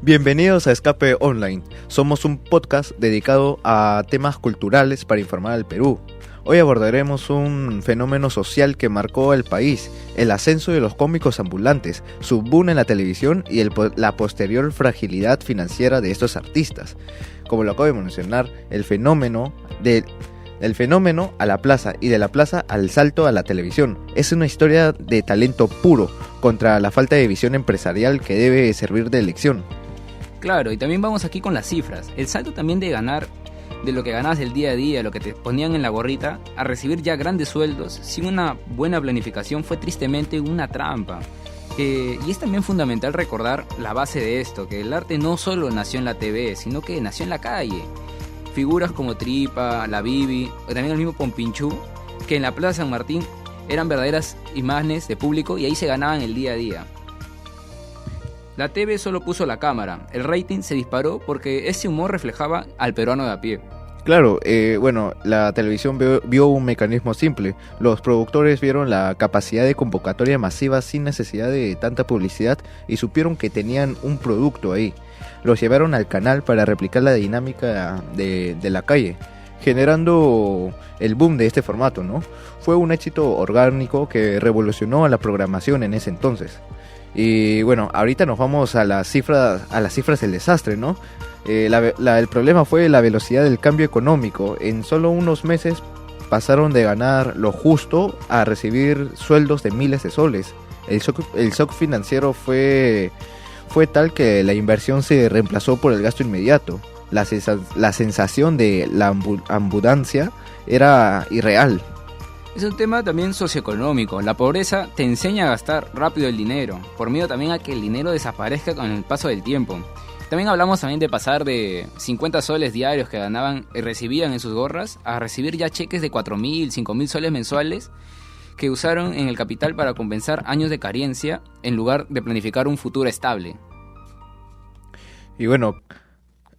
Bienvenidos a Escape Online. Somos un podcast dedicado a temas culturales para informar al Perú. Hoy abordaremos un fenómeno social que marcó el país, el ascenso de los cómicos ambulantes, su boom en la televisión y la posterior fragilidad financiera de estos artistas. Como lo acabo de mencionar, el fenómeno a la plaza y de la plaza al salto a la televisión. Es una historia de talento puro contra la falta de visión empresarial que debe servir de lección. Claro, y también vamos aquí con las cifras. El salto también de ganar, de lo que ganabas el día a día, lo que te ponían en la gorrita, a recibir ya grandes sueldos, sin una buena planificación, fue tristemente una trampa. Y es también fundamental recordar la base de esto, que el arte no solo nació en la TV, sino que nació en la calle. Figuras como Tripa, La Bibi, o también el mismo Pompinchú, que en la Plaza San Martín eran verdaderas imágenes de público y ahí se ganaban el día a día. La TV solo puso la cámara, el rating se disparó porque ese humor reflejaba al peruano de a pie. Claro, la televisión vio un mecanismo simple. Los productores vieron la capacidad de convocatoria masiva sin necesidad de tanta publicidad y supieron que tenían un producto ahí. Los llevaron al canal para replicar la dinámica de la calle, generando el boom de este formato, ¿no? Fue un éxito orgánico que revolucionó a la programación en ese entonces. Y bueno, ahorita nos vamos a las cifras del desastre, ¿no? El problema fue la velocidad del cambio económico. En solo unos meses pasaron de ganar lo justo a recibir sueldos de miles de soles. El shock financiero fue tal que la inversión se reemplazó por el gasto inmediato. La sensación de la abundancia era irreal. Es un tema también socioeconómico. La pobreza te enseña a gastar rápido el dinero, por miedo también a que el dinero desaparezca con el paso del tiempo. También hablamos también de pasar de 50 soles diarios que ganaban y recibían en sus gorras a recibir ya cheques de 4.000, 5.000 soles mensuales que usaron en el capital para compensar años de carencia en lugar de planificar un futuro estable. Y bueno,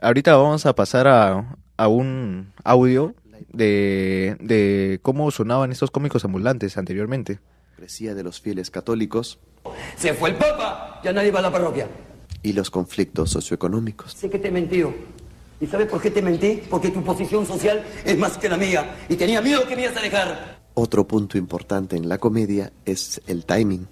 ahorita vamos a pasar a un audio de cómo sonaban estos cómicos ambulantes anteriormente. Crecía de los fieles católicos. Se fue el Papa, ya nadie va a la parroquia. Y los conflictos socioeconómicos. Sé que te he mentido. ¿Y sabes por qué te mentí? Porque tu posición social es más que la mía. Y tenía miedo que me ibas a dejar. Otro punto importante en la comedia es el timing.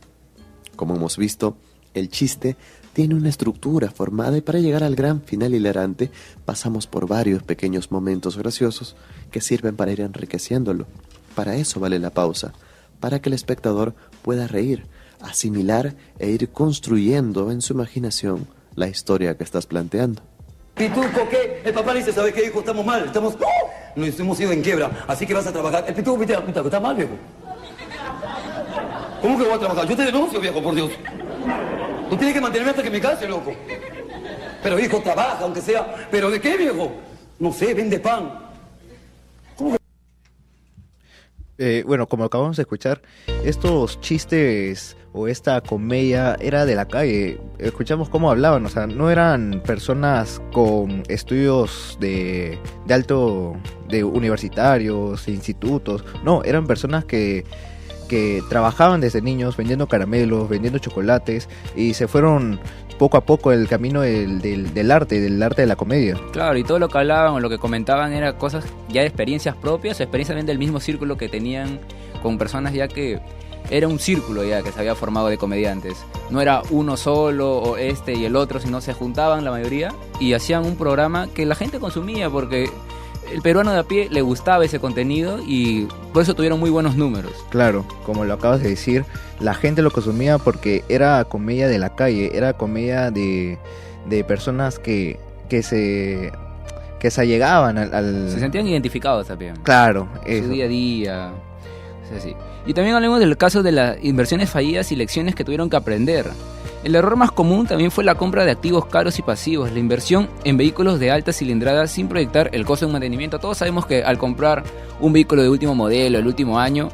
Como hemos visto, el chiste tiene una estructura formada y para llegar al gran final hilarante pasamos por varios pequeños momentos graciosos que sirven para ir enriqueciéndolo. Para eso vale la pausa, para que el espectador pueda reír, asimilar e ir construyendo en su imaginación la historia que estás planteando. Pituco, ¿qué? El papá le dice, ¿sabes qué, hijo? Estamos mal, nos hemos ido en quiebra, así que vas a trabajar. El Pituco, viste, está mal, viejo. ¿Cómo que voy a trabajar? Yo te denuncio, viejo, por Dios. Tú tienes que mantenerme hasta que me case, loco. Pero, hijo, trabaja, aunque sea. ¿Pero de qué, viejo? No sé, vende pan. Bueno, como acabamos de escuchar, estos chistes o esta comedia era de la calle. Escuchamos cómo hablaban, o sea, no eran personas con estudios de universitarios, institutos. No, eran personas que trabajaban desde niños vendiendo caramelos, vendiendo chocolates y se fueron poco a poco el camino del arte de la comedia. Claro, y todo lo que hablaban o lo que comentaban era cosas ya de experiencias propias o experiencias también del mismo círculo que tenían con personas ya que era un círculo ya que se había formado de comediantes. No era uno solo o este y el otro, sino se juntaban la mayoría y hacían un programa que la gente consumía porque el peruano de a pie le gustaba ese contenido y por eso tuvieron muy buenos números. Claro, como lo acabas de decir, la gente lo consumía porque era comedia de la calle, era comedia de personas que se allegaban al... Se sentían identificados también. Claro, eso. Su día a día, es así. Y también hablemos del caso de las inversiones fallidas y lecciones que tuvieron que aprender. El error más común también fue la compra de activos caros y pasivos, la inversión en vehículos de alta cilindrada sin proyectar el costo de mantenimiento. Todos sabemos que al comprar un vehículo de último modelo, el último año,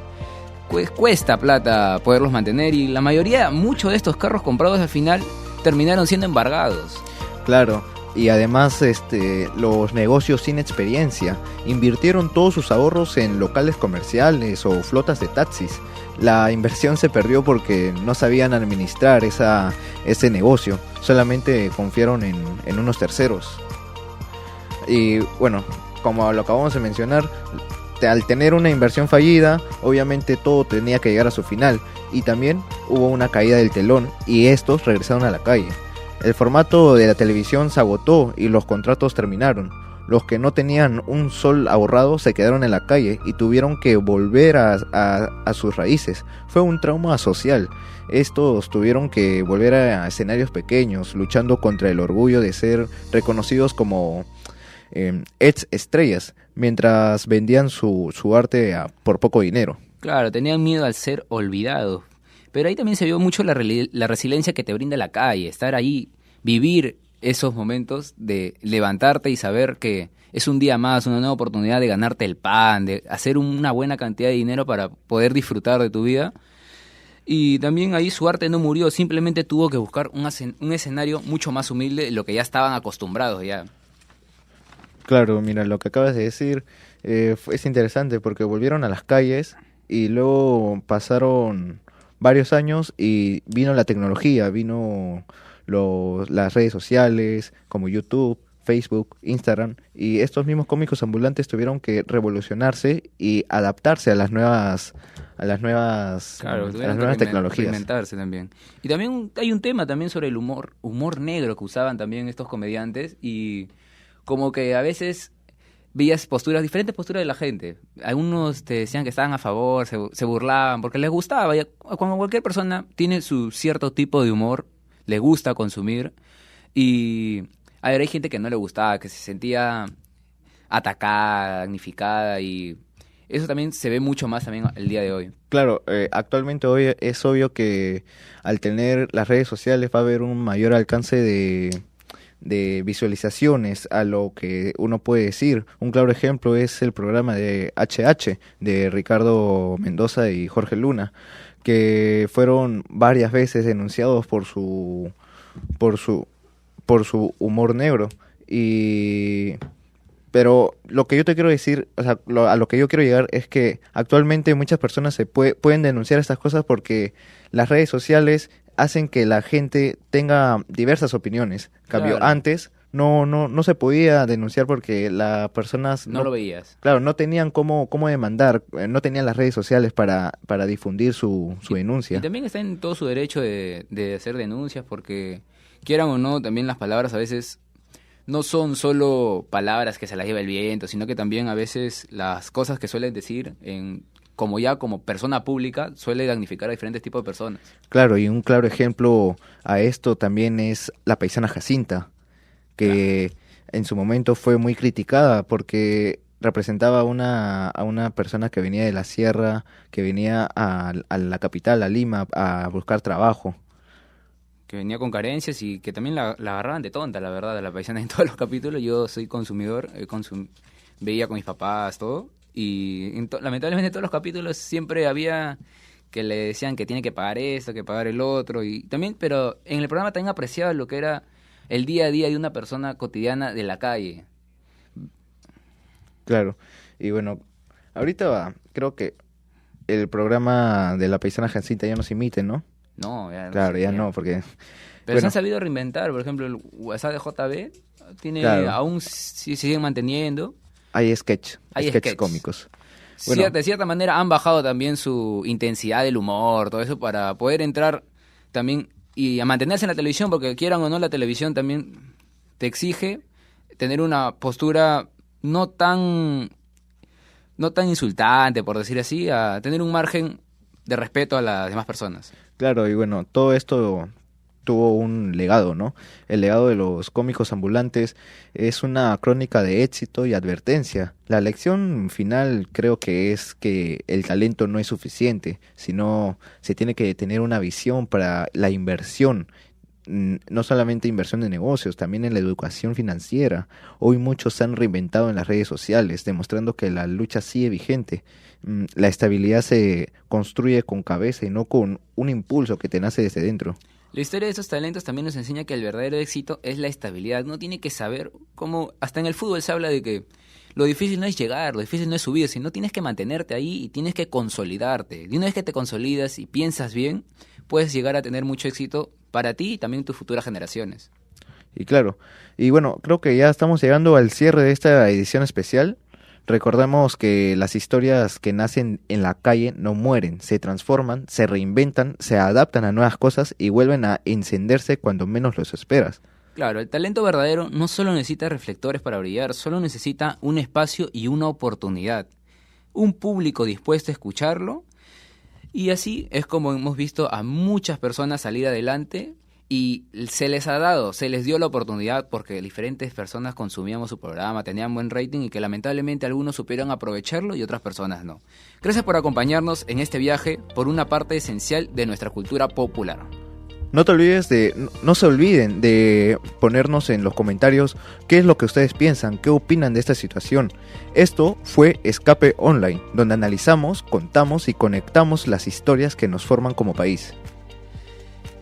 pues cuesta plata poderlos mantener y la mayoría, muchos de estos carros comprados al final terminaron siendo embargados. Claro, Y además los negocios sin experiencia invirtieron todos sus ahorros en locales comerciales o flotas de taxis. La inversión se perdió porque no sabían administrar ese negocio, solamente confiaron en unos terceros. Y bueno, como lo acabamos de mencionar, al tener una inversión fallida, obviamente todo tenía que llegar a su final, y también hubo una caída del telón y estos regresaron a la calle. El formato de la televisión se agotó y los contratos terminaron. Los que no tenían un sol ahorrado se quedaron en la calle y tuvieron que volver a sus raíces. Fue un trauma social. Estos tuvieron que volver a escenarios pequeños, luchando contra el orgullo de ser reconocidos como ex estrellas, mientras vendían su arte por poco dinero. Claro, tenían miedo al ser olvidados. Pero ahí también se vio mucho la resiliencia que te brinda la calle, estar ahí, vivir esos momentos de levantarte y saber que es un día más, una nueva oportunidad de ganarte el pan, de hacer una buena cantidad de dinero para poder disfrutar de tu vida. Y también ahí su arte no murió, simplemente tuvo que buscar un escenario mucho más humilde de lo que ya estaban acostumbrados ya. Claro, mira, lo que acabas de decir es interesante porque volvieron a las calles y luego pasaron varios años y vino la tecnología, vino las redes sociales como YouTube, Facebook, Instagram, y estos mismos cómicos ambulantes tuvieron que revolucionarse y adaptarse a las nuevas tecnologías. Reinventarse también. Y también hay un tema también sobre el humor negro que usaban también estos comediantes, y como que a veces veías diferentes posturas de la gente. Algunos te decían que estaban a favor, se burlaban porque les gustaba. Como cualquier persona tiene su cierto tipo de humor, le gusta consumir, y a ver, hay gente que no le gustaba, que se sentía atacada, damnificada, y eso también se ve mucho más también el día de hoy. Claro, actualmente hoy es obvio que al tener las redes sociales va a haber un mayor alcance de visualizaciones a lo que uno puede decir. Un claro ejemplo es el programa de HH de Ricardo Mendoza y Jorge Luna, que fueron varias veces denunciados por su humor negro. Pero lo que yo te quiero decir, o sea, a lo que yo quiero llegar es que actualmente muchas personas pueden denunciar estas cosas porque las redes sociales hacen que la gente tenga diversas opiniones. Cambio, Claro. antes no se podía denunciar porque las personas No lo veías. claro, no tenían cómo demandar, no tenían las redes sociales para difundir su denuncia. Y también está en todo su derecho de hacer denuncias, porque quieran o no, también las palabras a veces no son solo palabras que se las lleva el viento, sino que también a veces las cosas que suelen decir como persona pública suele damnificar a diferentes tipos de personas. Claro, y un claro ejemplo a esto también es la paisana Jacinta, que en su momento fue muy criticada porque representaba a una persona que venía de la sierra, que venía a la capital, a Lima, a buscar trabajo. Que venía con carencias y que también la agarraban de tonta, la verdad, a la paisana en todos los capítulos. Yo soy consumidor, veía con mis papás, todo, y lamentablemente en todos los capítulos siempre había que le decían que tiene que pagar esto, que pagar el otro, y también, pero en el programa también apreciaba lo que era el día a día de una persona cotidiana de la calle. Claro, y bueno, ahorita creo que el programa de la paisana Jacinta ya no se emite, ¿no? No, ya no Claro, sé, ya no, porque... Pero se bueno, han sabido reinventar, por ejemplo, el WhatsApp de JB tiene, Claro. aún siguen manteniendo. hay Hay sketches sketches. cómicos. Bueno. De cierta manera han bajado también su intensidad del humor, todo eso, para poder entrar también y a mantenerse en la televisión, porque quieran o no, la televisión también te exige tener una postura no tan insultante, por decir así, a tener un margen de respeto a las demás personas. Claro, y bueno, todo esto tuvo un legado, ¿no? El legado de los cómicos ambulantes es una crónica de éxito y advertencia. La lección final creo que es que el talento no es suficiente, sino se tiene que tener una visión para la inversión. No solamente inversión de negocios, también en la educación financiera. Hoy muchos se han reinventado en las redes sociales, demostrando que la lucha sigue vigente. La estabilidad se construye con cabeza y no con un impulso que te nace desde dentro. La historia de esos talentos también nos enseña que el verdadero éxito es la estabilidad. Uno tiene que saber cómo, hasta en el fútbol se habla de que lo difícil no es llegar, lo difícil no es subir, sino tienes que mantenerte ahí y tienes que consolidarte. Y una vez que te consolidas y piensas bien, puedes llegar a tener mucho éxito para ti y también tus futuras generaciones. Y claro, y bueno, creo que ya estamos llegando al cierre de esta edición especial. Recordemos que las historias que nacen en la calle no mueren, se transforman, se reinventan, se adaptan a nuevas cosas y vuelven a encenderse cuando menos los esperas. Claro, el talento verdadero no solo necesita reflectores para brillar, solo necesita un espacio y una oportunidad, un público dispuesto a escucharlo, y así es como hemos visto a muchas personas salir adelante y se les dio la oportunidad porque diferentes personas consumíamos su programa, tenían buen rating y que lamentablemente algunos supieron aprovecharlo y otras personas no. Gracias por acompañarnos en este viaje por una parte esencial de nuestra cultura popular. No se olviden de ponernos en los comentarios qué es lo que ustedes piensan, qué opinan de esta situación. Esto fue Escape Online, donde analizamos, contamos y conectamos las historias que nos forman como país.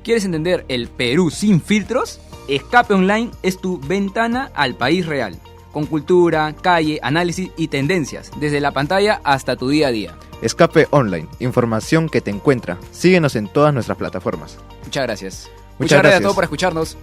¿Quieres entender el Perú sin filtros? Escape Online es tu ventana al país real, con cultura, calle, análisis y tendencias, desde la pantalla hasta tu día a día. Escape Online, información que te encuentra. Síguenos en todas nuestras plataformas. Muchas gracias. Muchas gracias a todos por escucharnos.